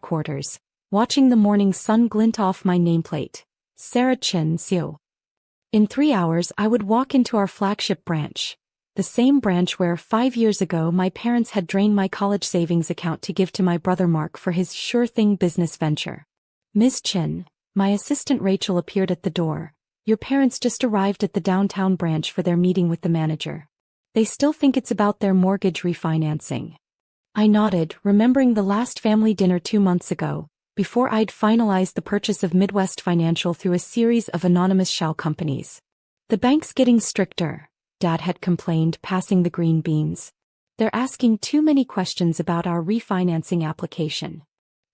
headquarters, watching the morning sun glint off my nameplate, Sarah Chen Xiu. In 3 hours I would walk into our flagship branch, the same branch where 5 years ago my parents had drained my college savings account to give to my brother Mark for his sure-thing business venture. Ms. Chen, my assistant Rachel appeared at the door. Your parents just arrived at the downtown branch for their meeting with the manager. They still think it's about their mortgage refinancing. I nodded, remembering the last family dinner 2 months ago, before I'd finalized the purchase of Midwest Financial through a series of anonymous shell companies. The bank's getting stricter, Dad had complained, passing the green beans. They're asking too many questions about our refinancing application.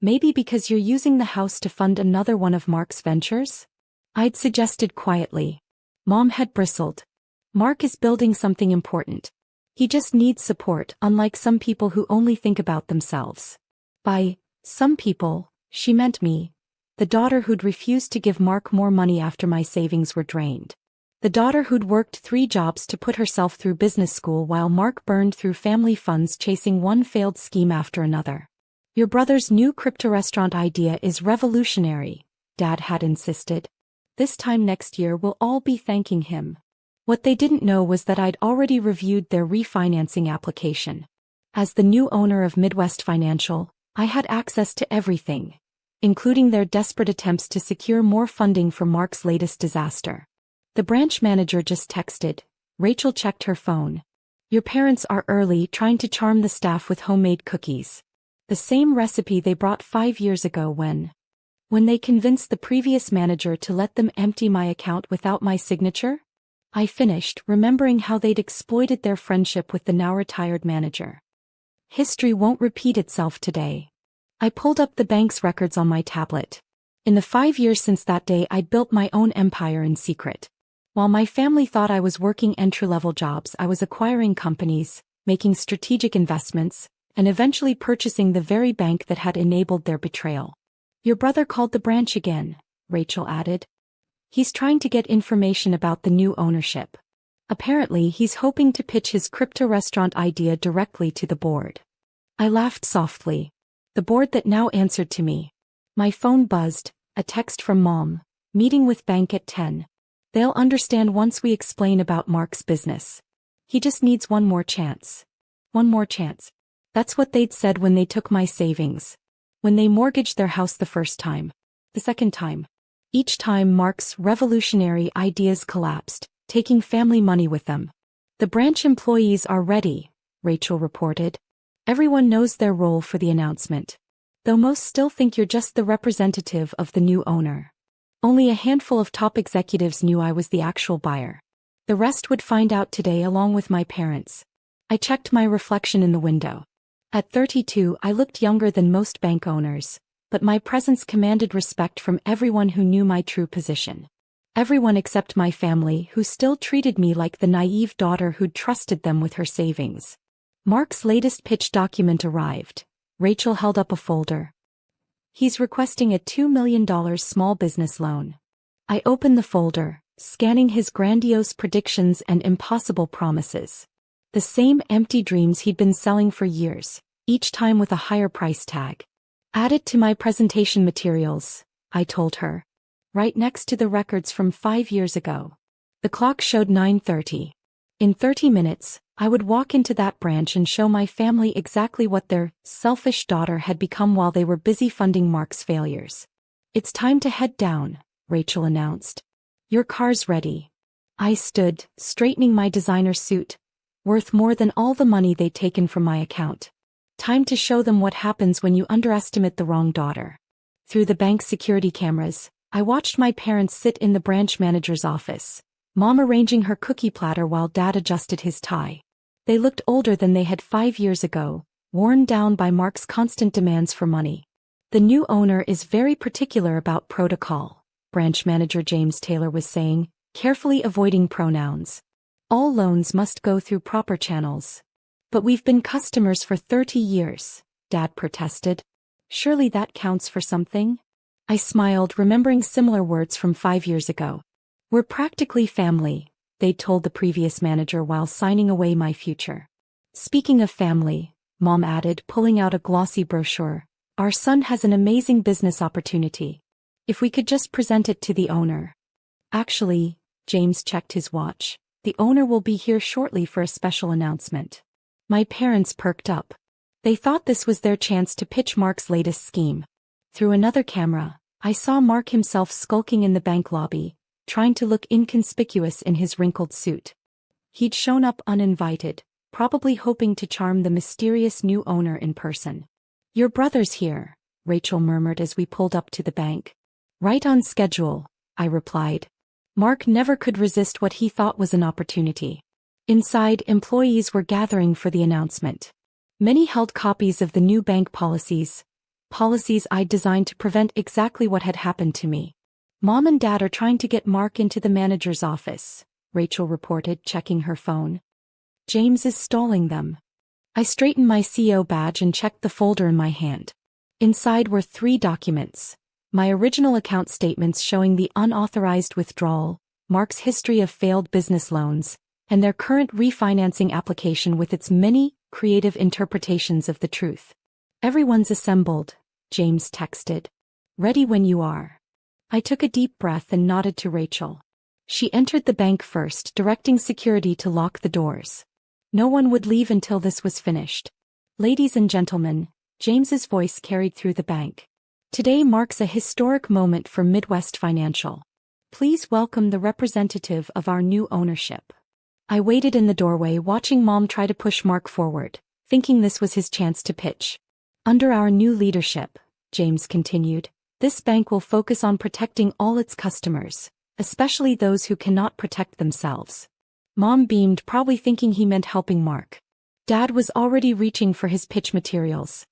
Maybe because you're using the house to fund another one of Mark's ventures? I'd suggested quietly. Mom had bristled. Mark is building something important. He just needs support, unlike some people who only think about themselves. By some people, she meant me, the daughter who'd refused to give Mark more money after my savings were drained. The daughter who'd worked 3 jobs to put herself through business school while Mark burned through family funds chasing one failed scheme after another. Your brother's new crypto restaurant idea is revolutionary, Dad had insisted. This time next year we'll all be thanking him. What they didn't know was that I'd already reviewed their refinancing application. As the new owner of Midwest Financial, I had access to everything, including their desperate attempts to secure more funding for Mark's latest disaster. The branch manager just texted. Rachel checked her phone. Your parents are early, trying to charm the staff with homemade cookies. The same recipe they brought 5 years ago when they convinced the previous manager to let them empty my account without my signature? I finished, remembering how they'd exploited their friendship with the now-retired manager. History won't repeat itself today. I pulled up the bank's records on my tablet. In the 5 years since that day I'd built my own empire in secret. While my family thought I was working entry-level jobs, I was acquiring companies, making strategic investments, and eventually purchasing the very bank that had enabled their betrayal. Your brother called the branch again, Rachel added. He's trying to get information about the new ownership. Apparently he's hoping to pitch his crypto restaurant idea directly to the board. I laughed softly. The board that now answered to me. My phone buzzed, a text from Mom. Meeting with bank at 10. They'll understand once we explain about Mark's business. He just needs one more chance. One more chance. That's what they'd said when they took my savings. When they mortgaged their house the first time. The second time. Each time Mark's revolutionary ideas collapsed, taking family money with them. The branch employees are ready, Rachel reported. Everyone knows their role for the announcement. Though most still think you're just the representative of the new owner. Only a handful of top executives knew I was the actual buyer. The rest would find out today along with my parents. I checked my reflection in the window. At 32 I looked younger than most bank owners. But my presence commanded respect from everyone who knew my true position. Everyone except my family, who still treated me like the naive daughter who'd trusted them with her savings. Mark's latest pitch document arrived. Rachel held up a folder. He's requesting a $2 million small business loan. I opened the folder, scanning his grandiose predictions and impossible promises. The same empty dreams he'd been selling for years, each time with a higher price tag. Add it to my presentation materials, I told her. Right next to the records from 5 years ago. The clock showed 9:30. In 30 minutes, I would walk into that branch and show my family exactly what their selfish daughter had become while they were busy funding Mark's failures. It's time to head down, Rachel announced. Your car's ready. I stood, straightening my designer suit, worth more than all the money they'd taken from my account. Time to show them what happens when you underestimate the wrong daughter. Through the bank's security cameras, I watched my parents sit in the branch manager's office, Mom arranging her cookie platter while Dad adjusted his tie. They looked older than they had 5 years ago, worn down by Mark's constant demands for money. The new owner is very particular about protocol, branch manager James Taylor was saying, carefully avoiding pronouns. All loans must go through proper channels. But we've been customers for 30 years, Dad protested. Surely that counts for something? I smiled, remembering similar words from 5 years ago. We're practically family, they'd told the previous manager while signing away my future. Speaking of family, Mom added, pulling out a glossy brochure, Our son has an amazing business opportunity. If we could just present it to the owner. Actually, James checked his watch. The owner will be here shortly for a special announcement. My parents perked up. They thought this was their chance to pitch Mark's latest scheme. Through another camera, I saw Mark himself skulking in the bank lobby, trying to look inconspicuous in his wrinkled suit. He'd shown up uninvited, probably hoping to charm the mysterious new owner in person. "Your brother's here," Rachel murmured as we pulled up to the bank. "Right on schedule," I replied. Mark never could resist what he thought was an opportunity. Inside, employees were gathering for the announcement. Many held copies of the new bank policies I'd designed to prevent exactly what had happened to me. "Mom and Dad are trying to get Mark into the manager's office," Rachel reported, checking her phone. "James is stalling them." I straightened my CO badge and checked the folder in my hand. Inside were 3 documents. My original account statements showing the unauthorized withdrawal, Mark's history of failed business loans, and their current refinancing application with its many creative interpretations of the truth. "Everyone's assembled," James texted. "Ready when you are." I took a deep breath and nodded to Rachel. She entered the bank first, directing security to lock the doors. No one would leave until this was finished. "Ladies and gentlemen," James's voice carried through the bank. "Today marks a historic moment for Midwest Financial. Please welcome the representative of our new ownership." I waited in the doorway watching Mom try to push Mark forward, thinking this was his chance to pitch. "Under our new leadership," James continued, "this bank will focus on protecting all its customers, especially those who cannot protect themselves." Mom beamed, probably thinking he meant helping Mark. Dad was already reaching for his pitch materials.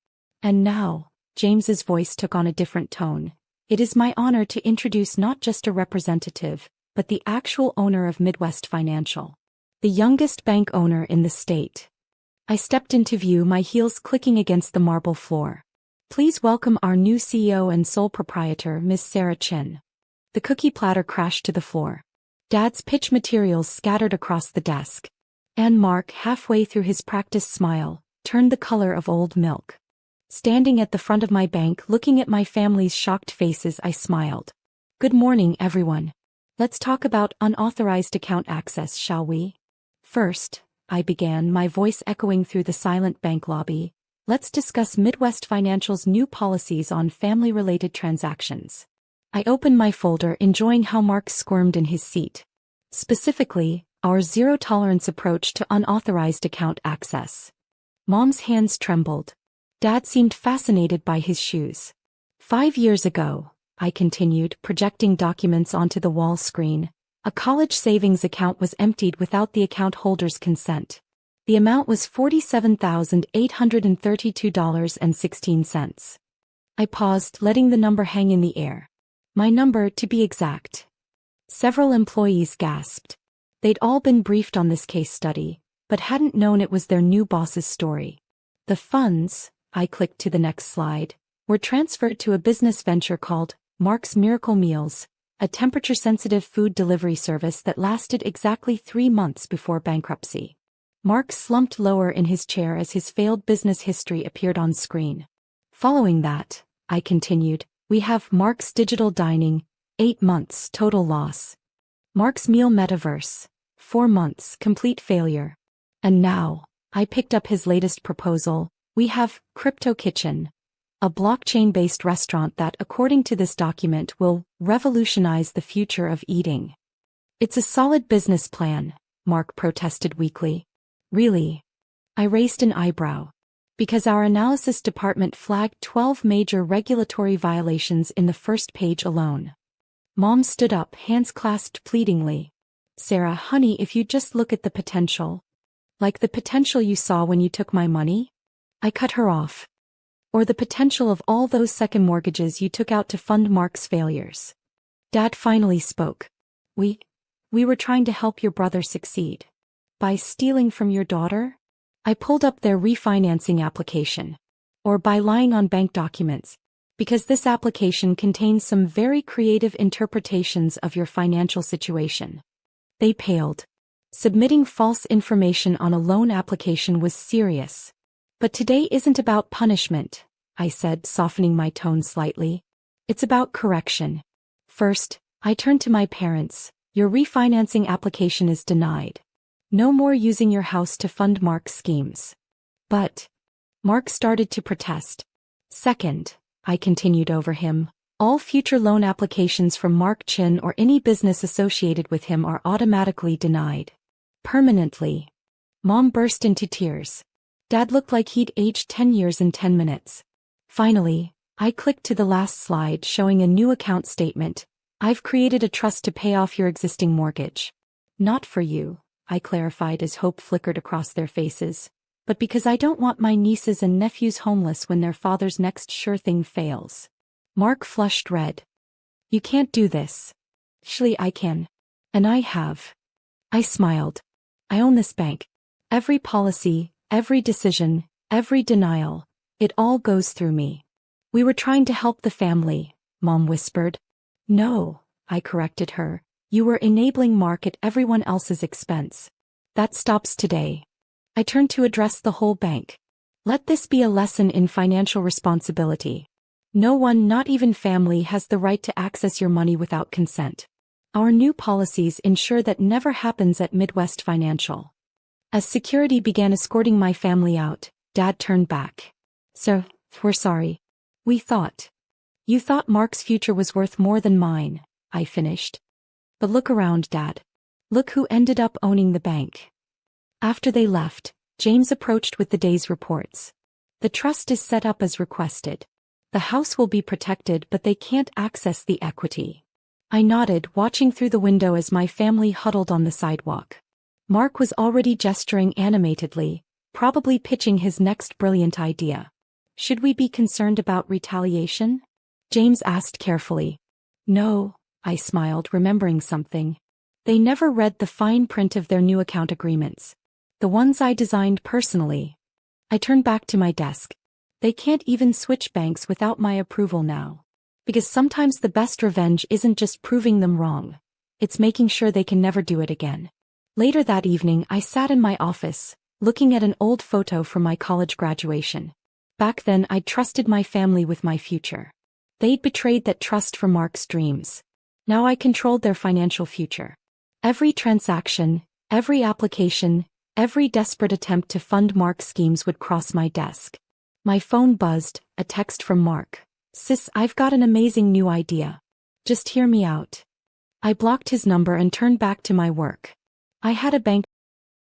"And now," James's voice took on a different tone, "it is my honor to introduce not just a representative, but the actual owner of Midwest Financial. The youngest bank owner in the state." I stepped into view, my heels clicking against the marble floor. "Please welcome our new CEO and sole proprietor, Ms. Sarah Chin." The cookie platter crashed to the floor. Dad's pitch materials scattered across the desk. And Mark, halfway through his practiced smile, turned the color of old milk. Standing at the front of my bank, looking at my family's shocked faces, I smiled. "Good morning, everyone. Let's talk about unauthorized account access, shall we?" "First," I began, my voice echoing through the silent bank lobby, "let's discuss Midwest Financial's new policies on family-related transactions." I opened my folder, enjoying how Mark squirmed in his seat. Specifically, our zero-tolerance approach to unauthorized account access. Mom's hands trembled. Dad seemed fascinated by his shoes. 5 years ago," I continued, projecting documents onto the wall screen, "a college savings account was emptied without the account holder's consent. The amount was $47,832.16. I paused, letting the number hang in the air. My number, to be exact. Several employees gasped. They'd all been briefed on this case study, but hadn't known it was their new boss's story. The funds, I clicked to the next slide, were transferred to a business venture called Mark's Miracle Meals, a temperature-sensitive food delivery service that lasted exactly 3 months before bankruptcy. Mark slumped lower in his chair as his failed business history appeared on screen. Following that, I continued, we have Mark's Digital Dining, 8 months total loss. Mark's Meal Metaverse, 4 months complete failure. And now, I picked up his latest proposal, we have Crypto Kitchen, a blockchain-based restaurant that, according to this document, will revolutionize the future of eating. It's a solid business plan, Mark protested weakly. Really? I raised an eyebrow. Because our analysis department flagged 12 major regulatory violations in the first page alone. Mom stood up, hands clasped pleadingly. Sarah, honey, if you just look at the potential. Like the potential you saw when you took my money? I cut her off. Or the potential of all those second mortgages you took out to fund Mark's failures. Dad finally spoke. We were trying to help your brother succeed. By stealing from your daughter? I pulled up their refinancing application. Or by lying on bank documents. Because this application contains some very creative interpretations of your financial situation. They paled. Submitting false information on a loan application was serious. But today isn't about punishment, I said, softening my tone slightly. It's about correction. First, I turned to my parents. Your refinancing application is denied. No more using your house to fund Mark's schemes. But Mark started to protest. Second, I continued over him, all future loan applications from Mark Chin or any business associated with him are automatically denied. Permanently. Mom burst into tears. Dad looked like he'd aged 10 years in 10 minutes. Finally, I clicked to the last slide showing a new account statement. I've created a trust to pay off your existing mortgage. Not for you, I clarified as hope flickered across their faces, but because I don't want my nieces and nephews homeless when their father's next sure thing fails. Mark flushed red. You can't do this. Actually, I can. And I have. I smiled. I own this bank. Every policy, every decision, every denial, it all goes through me. We were trying to help the family, Mom whispered. No, I corrected her. You were enabling Mark at everyone else's expense. That stops today. I turned to address the whole bank. Let this be a lesson in financial responsibility. No one, not even family, has the right to access your money without consent. Our new policies ensure that never happens at Midwest Financial. As security began escorting my family out, Dad turned back. Sir, we're sorry. We thought. You thought Mark's future was worth more than mine, I finished. But look around, Dad. Look who ended up owning the bank. After they left, James approached with the day's reports. The trust is set up as requested. The house will be protected, but they can't access the equity. I nodded, watching through the window as my family huddled on the sidewalk. Mark was already gesturing animatedly, probably pitching his next brilliant idea. Should we be concerned about retaliation? James asked carefully. No, I smiled, remembering something. They never read the fine print of their new account agreements. The ones I designed personally. I turned back to my desk. They can't even switch banks without my approval now. Because sometimes the best revenge isn't just proving them wrong. It's making sure they can never do it again. Later that evening, I sat in my office, looking at an old photo from my college graduation. Back then, I'd trusted my family with my future. They'd betrayed that trust for Mark's dreams. Now I controlled their financial future. Every transaction, every application, every desperate attempt to fund Mark's schemes would cross my desk. My phone buzzed, a text from Mark. Sis, I've got an amazing new idea. Just hear me out. I blocked his number and turned back to my work. I had a bank